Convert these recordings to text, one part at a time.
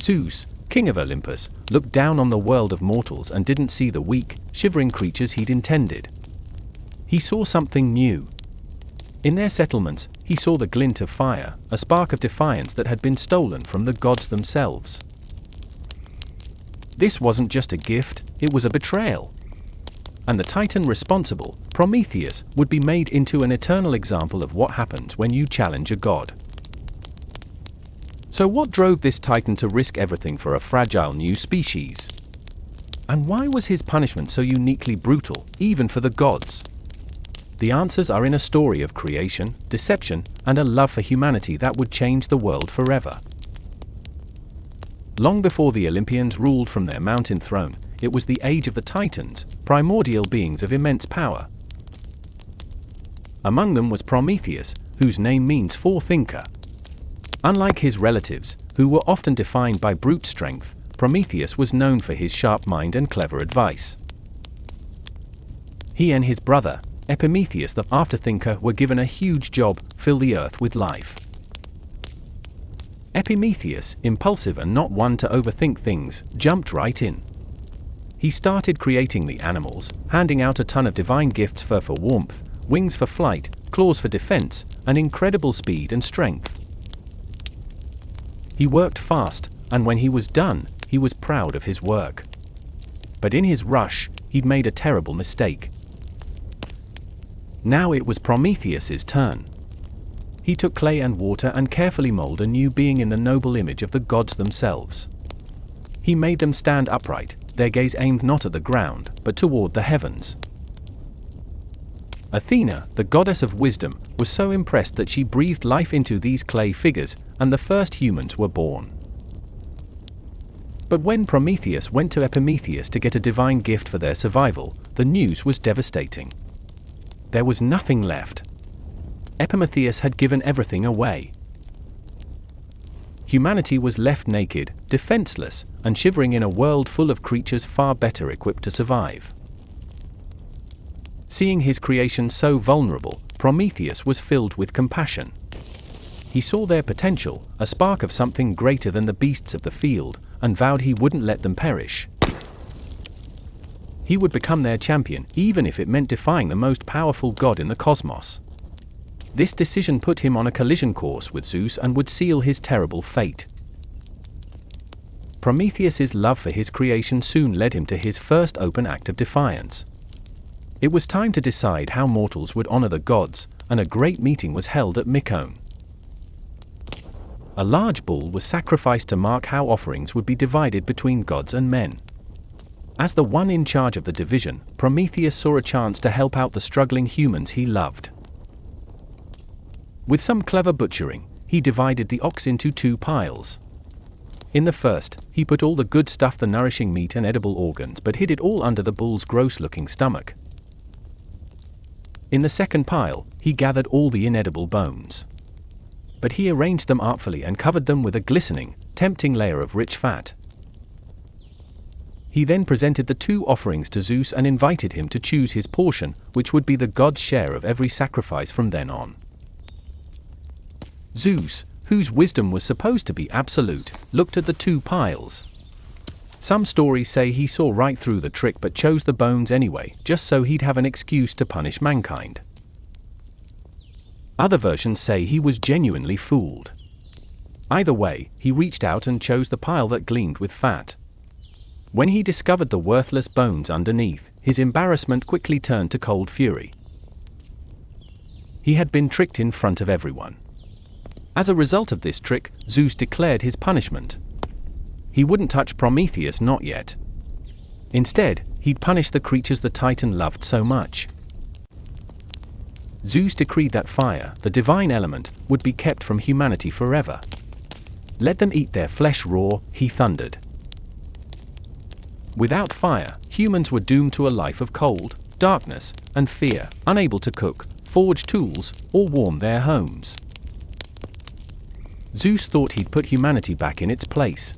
Zeus, king of Olympus, looked down on the world of mortals and didn't see the weak, shivering creatures he'd intended. He saw something new. In their settlements, he saw the glint of fire, a spark of defiance that had been stolen from the gods themselves. This wasn't just a gift, it was a betrayal. And the titan responsible, Prometheus, would be made into an eternal example of what happens when you challenge a god. So what drove this titan to risk everything for a fragile new species? And why was his punishment so uniquely brutal, even for the gods? The answers are in a story of creation, deception, and a love for humanity that would change the world forever. Long before the Olympians ruled from their mountain throne, it was the age of the Titans, primordial beings of immense power. Among them was Prometheus, whose name means forethinker. Unlike his relatives, who were often defined by brute strength, Prometheus was known for his sharp mind and clever advice. He and his brother, Epimetheus the afterthinker, were given a huge job: fill the earth with life. Epimetheus, impulsive and not one to overthink things, jumped right in. He started creating the animals, handing out a ton of divine gifts: fur for warmth, wings for flight, claws for defense, and incredible speed and strength. He worked fast, and when he was done, he was proud of his work. But in his rush, he'd made a terrible mistake. Now it was Prometheus's turn. He took clay and water and carefully molded a new being in the noble image of the gods themselves. He made them stand upright, their gaze aimed not at the ground, but toward the heavens. Athena, the goddess of wisdom, was so impressed that she breathed life into these clay figures, and the first humans were born. But when Prometheus went to Epimetheus to get a divine gift for their survival, the news was devastating. There was nothing left. Epimetheus had given everything away. Humanity was left naked, defenseless, and shivering in a world full of creatures far better equipped to survive. Seeing his creation so vulnerable, Prometheus was filled with compassion. He saw their potential, a spark of something greater than the beasts of the field, and vowed he wouldn't let them perish. He would become their champion, even if it meant defying the most powerful god in the cosmos. This decision put him on a collision course with Zeus and would seal his terrible fate. Prometheus's love for his creation soon led him to his first open act of defiance. It was time to decide how mortals would honor the gods, and a great meeting was held at Mycone. A large bull was sacrificed to mark how offerings would be divided between gods and men. As the one in charge of the division, Prometheus saw a chance to help out the struggling humans he loved. With some clever butchering, he divided the ox into 2 piles. In the first, he put all the good stuff, the nourishing meat and edible organs, but hid it all under the bull's gross-looking stomach. In the second pile, he gathered all the inedible bones. But he arranged them artfully and covered them with a glistening, tempting layer of rich fat. He then presented the 2 offerings to Zeus and invited him to choose his portion, which would be the god's share of every sacrifice from then on. Zeus, whose wisdom was supposed to be absolute, looked at the 2 piles. Some stories say he saw right through the trick but chose the bones anyway, just so he'd have an excuse to punish mankind. Other versions say he was genuinely fooled. Either way, he reached out and chose the pile that gleamed with fat. When he discovered the worthless bones underneath, his embarrassment quickly turned to cold fury. He had been tricked in front of everyone. As a result of this trick, Zeus declared his punishment. He wouldn't touch Prometheus, not yet. Instead, he'd punish the creatures the Titan loved so much. Zeus decreed that fire, the divine element, would be kept from humanity forever. Let them eat their flesh raw, he thundered. Without fire, humans were doomed to a life of cold, darkness, and fear, unable to cook, forge tools, or warm their homes. Zeus thought he'd put humanity back in its place.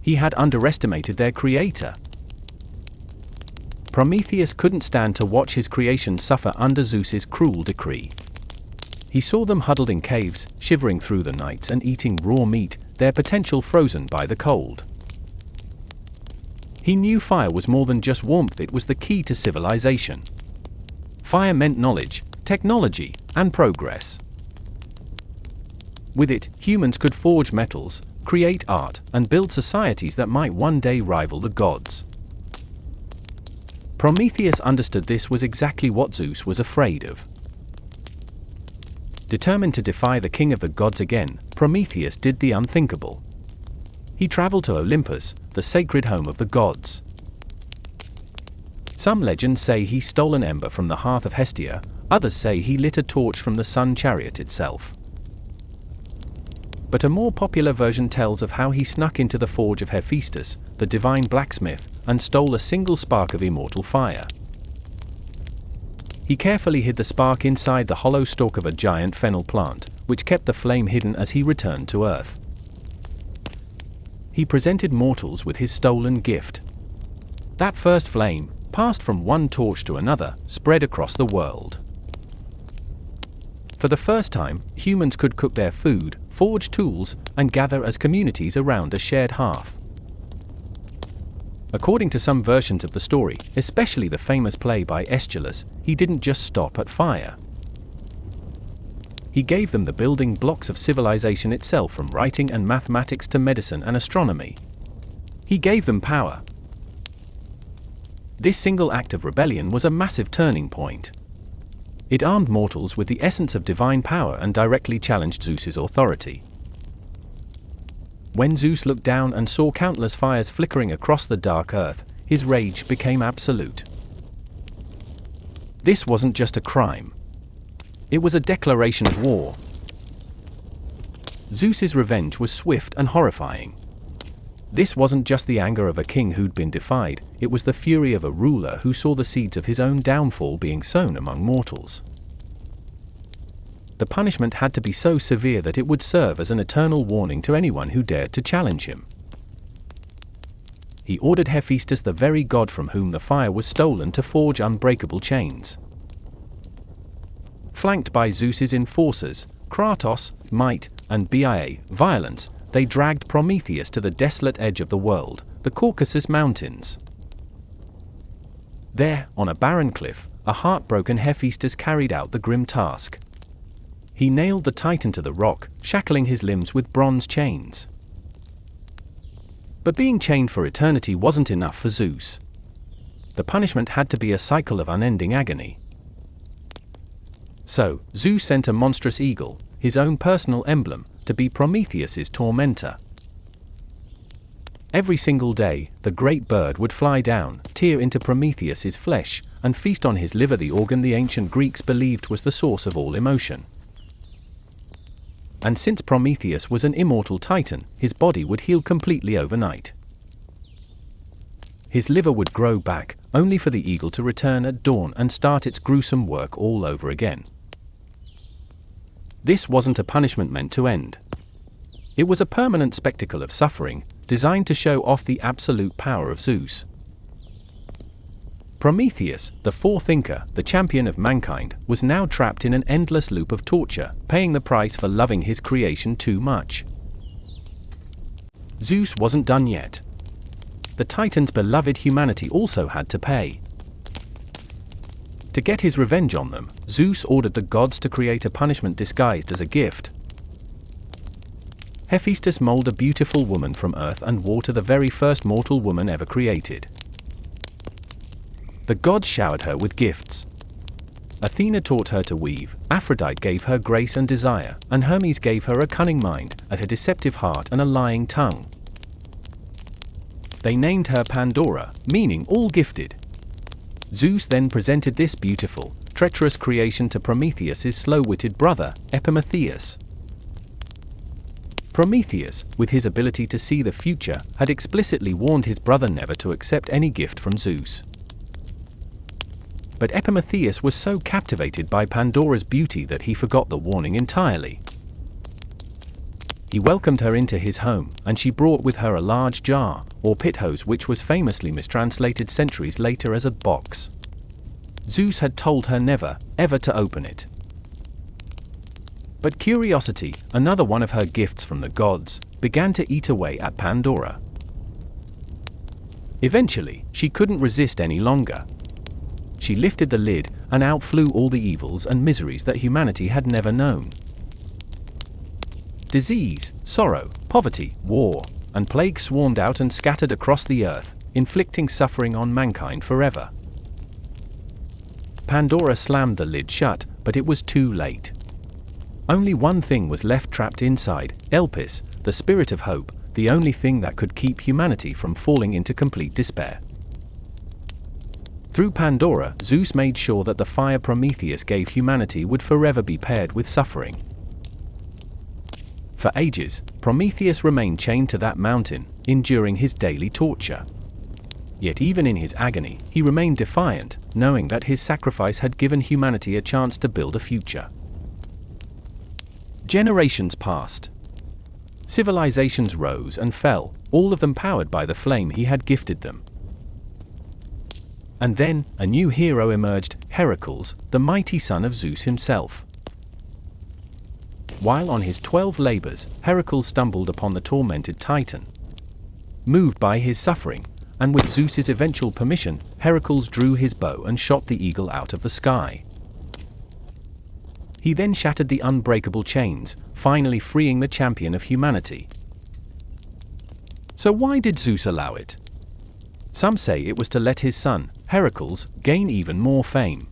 He had underestimated their creator. Prometheus couldn't stand to watch his creation suffer under Zeus's cruel decree. He saw them huddled in caves, shivering through the nights and eating raw meat, their potential frozen by the cold. He knew fire was more than just warmth, it was the key to civilization. Fire meant knowledge, technology, and progress. With it, humans could forge metals, create art, and build societies that might one day rival the gods. Prometheus understood this was exactly what Zeus was afraid of. Determined to defy the king of the gods again, Prometheus did the unthinkable. He traveled to Olympus, the sacred home of the gods. Some legends say he stole an ember from the hearth of Hestia, others say he lit a torch from the sun chariot itself. But a more popular version tells of how he snuck into the forge of Hephaestus, the divine blacksmith, and stole a single spark of immortal fire. He carefully hid the spark inside the hollow stalk of a giant fennel plant, which kept the flame hidden as he returned to Earth. He presented mortals with his stolen gift. That first flame, passed from one torch to another, spread across the world. For the first time, humans could cook their food, forge tools, and gather as communities around a shared hearth. According to some versions of the story, especially the famous play by Aeschylus, he didn't just stop at fire. He gave them the building blocks of civilization itself, from writing and mathematics to medicine and astronomy. He gave them power. This single act of rebellion was a massive turning point. It armed mortals with the essence of divine power and directly challenged Zeus's authority. When Zeus looked down and saw countless fires flickering across the dark earth, his rage became absolute. This wasn't just a crime. It was a declaration of war. Zeus's revenge was swift and horrifying. This wasn't just the anger of a king who'd been defied, it was the fury of a ruler who saw the seeds of his own downfall being sown among mortals. The punishment had to be so severe that it would serve as an eternal warning to anyone who dared to challenge him. He ordered Hephaestus, the very god from whom the fire was stolen, to forge unbreakable chains. Flanked by Zeus's enforcers, Kratos, might, and Bia, violence, they dragged Prometheus to the desolate edge of the world, the Caucasus Mountains. There, on a barren cliff, a heartbroken Hephaestus carried out the grim task. He nailed the Titan to the rock, shackling his limbs with bronze chains. But being chained for eternity wasn't enough for Zeus. The punishment had to be a cycle of unending agony. So, Zeus sent a monstrous eagle, his own personal emblem, to be Prometheus's tormentor. Every single day, the great bird would fly down, tear into Prometheus's flesh, and feast on his liver, the organ the ancient Greeks believed was the source of all emotion. And since Prometheus was an immortal titan, his body would heal completely overnight. His liver would grow back, only for the eagle to return at dawn and start its gruesome work all over again. This wasn't a punishment meant to end. It was a permanent spectacle of suffering, designed to show off the absolute power of Zeus. Prometheus, the forethinker, the champion of mankind, was now trapped in an endless loop of torture, paying the price for loving his creation too much. Zeus wasn't done yet. The Titan's beloved humanity also had to pay. To get his revenge on them, Zeus ordered the gods to create a punishment disguised as a gift. Hephaestus molded a beautiful woman from earth and water, the very first mortal woman ever created. The gods showered her with gifts. Athena taught her to weave, Aphrodite gave her grace and desire, and Hermes gave her a cunning mind, a deceptive heart, and a lying tongue. They named her Pandora, meaning all gifted. Zeus then presented this beautiful, treacherous creation to Prometheus's slow-witted brother, Prometheus. Prometheus, with his ability to see the future, had explicitly warned his brother never to accept any gift from Zeus. But Prometheus was so captivated by Pandora's beauty that he forgot the warning entirely. He welcomed her into his home, and she brought with her a large jar, or pit hose, which was famously mistranslated centuries later as a box. Zeus had told her never, ever to open it. But curiosity, another one of her gifts from the gods, began to eat away at Pandora. Eventually, she couldn't resist any longer. She lifted the lid, and out flew all the evils and miseries that humanity had never known. Disease, sorrow, poverty, war, and plague swarmed out and scattered across the earth, inflicting suffering on mankind forever. Pandora slammed the lid shut, but it was too late. Only one thing was left trapped inside, Elpis, the spirit of hope, the only thing that could keep humanity from falling into complete despair. Through Pandora, Zeus made sure that the fire Prometheus gave humanity would forever be paired with suffering. For ages, Prometheus remained chained to that mountain, enduring his daily torture. Yet even in his agony, he remained defiant, knowing that his sacrifice had given humanity a chance to build a future. Generations passed. Civilizations rose and fell, all of them powered by the flame he had gifted them. And then, a new hero emerged, Heracles, the mighty son of Zeus himself. While on his 12 labors, Heracles stumbled upon the tormented Titan. Moved by his suffering, and with Zeus's eventual permission, Heracles drew his bow and shot the eagle out of the sky. He then shattered the unbreakable chains, finally freeing the champion of humanity. So why did Zeus allow it? Some say it was to let his son, Heracles, gain even more fame.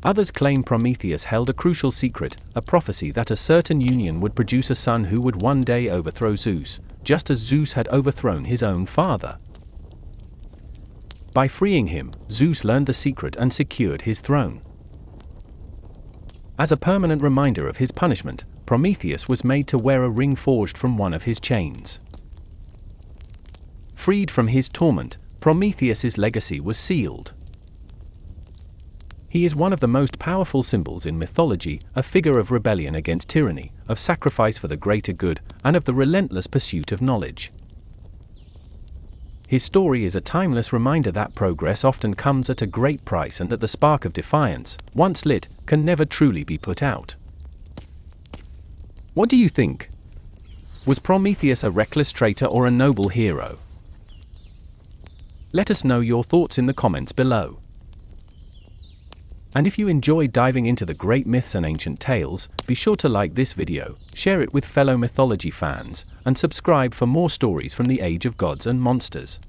Others claim Prometheus held a crucial secret, a prophecy that a certain union would produce a son who would one day overthrow Zeus, just as Zeus had overthrown his own father. By freeing him, Zeus learned the secret and secured his throne. As a permanent reminder of his punishment, Prometheus was made to wear a ring forged from one of his chains. Freed from his torment, Prometheus's legacy was sealed. He is one of the most powerful symbols in mythology, a figure of rebellion against tyranny, of sacrifice for the greater good, and of the relentless pursuit of knowledge. His story is a timeless reminder that progress often comes at a great price and that the spark of defiance, once lit, can never truly be put out. What do you think? Was Prometheus a reckless traitor or a noble hero? Let us know your thoughts in the comments below. And if you enjoy diving into the great myths and ancient tales, be sure to like this video, share it with fellow mythology fans, and subscribe for more stories from the age of gods and monsters.